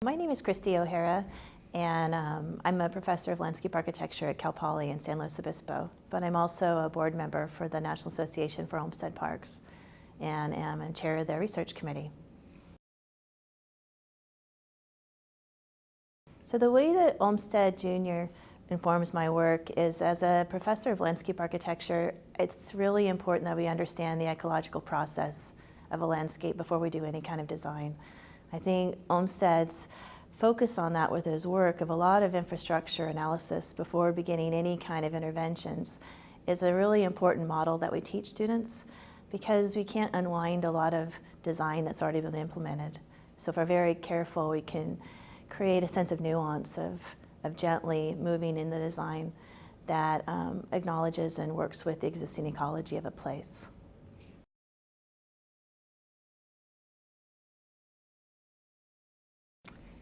My name is Christy O'Hara, and I'm a professor of landscape architecture at Cal Poly in San Luis Obispo, but I'm also a board member for the National Association for Olmsted Parks and am a chair of their research committee. So the way that Olmsted Junior informs my work is, as a professor of landscape architecture, it's really important that we understand the ecological process of a landscape before we do any kind of design. I think Olmsted's focus on that with his work of a lot of infrastructure analysis before beginning any kind of interventions is a really important model that we teach students, because we can't unwind a lot of design that's already been implemented. So if we're very careful, we can create a sense of nuance of gently moving in the design that acknowledges and works with the existing ecology of a place.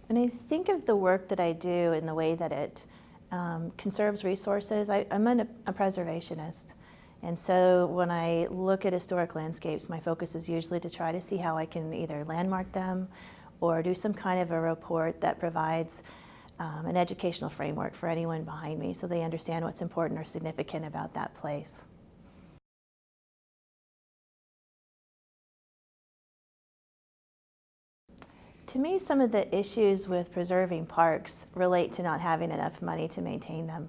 When I think of the work that I do and the way that it conserves resources, I'm a preservationist. And so when I look at historic landscapes, my focus is usually to try to see how I can either landmark them or do some kind of a report that provides an educational framework for anyone behind me so they understand what's important or significant about that place. To me, some of the issues with preserving parks relate to not having enough money to maintain them.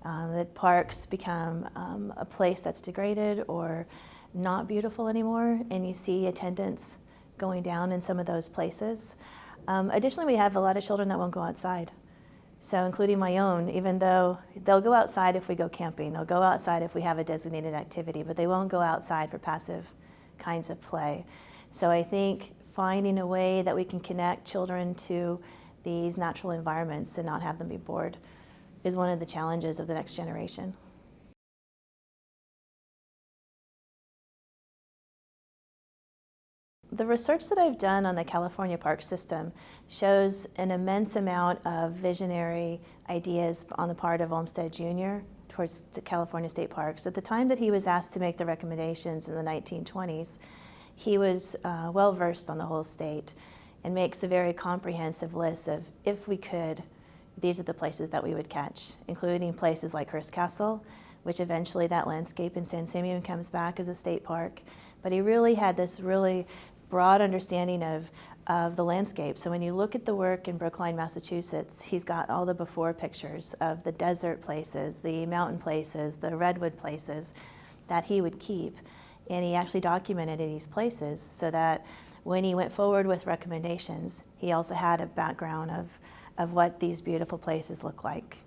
That parks become a place that's degraded or not beautiful anymore, and you see attendance going down in some of those places. Additionally, we have a lot of children that won't go outside. So including my own, even though they'll go outside if we go camping, they'll go outside if we have a designated activity, but they won't go outside for passive kinds of play. So I think finding a way that we can connect children to these natural environments and not have them be bored is one of the challenges of the next generation. The research that I've done on the California park system shows an immense amount of visionary ideas on the part of Olmsted Jr. towards the California state parks. At the time that he was asked to make the recommendations in the 1920s, he was well versed on the whole state and makes a very comprehensive list of, if we could, these are the places that we would catch, including places like Hearst Castle, which eventually that landscape in San Simeon comes back as a state park. But he really had this really broad understanding of the landscape. So when you look at the work in Brookline, Massachusetts, he's got all the before pictures of the desert places, the mountain places, the redwood places that he would keep. And he actually documented these places so that when he went forward with recommendations, he also had a background of what these beautiful places look like.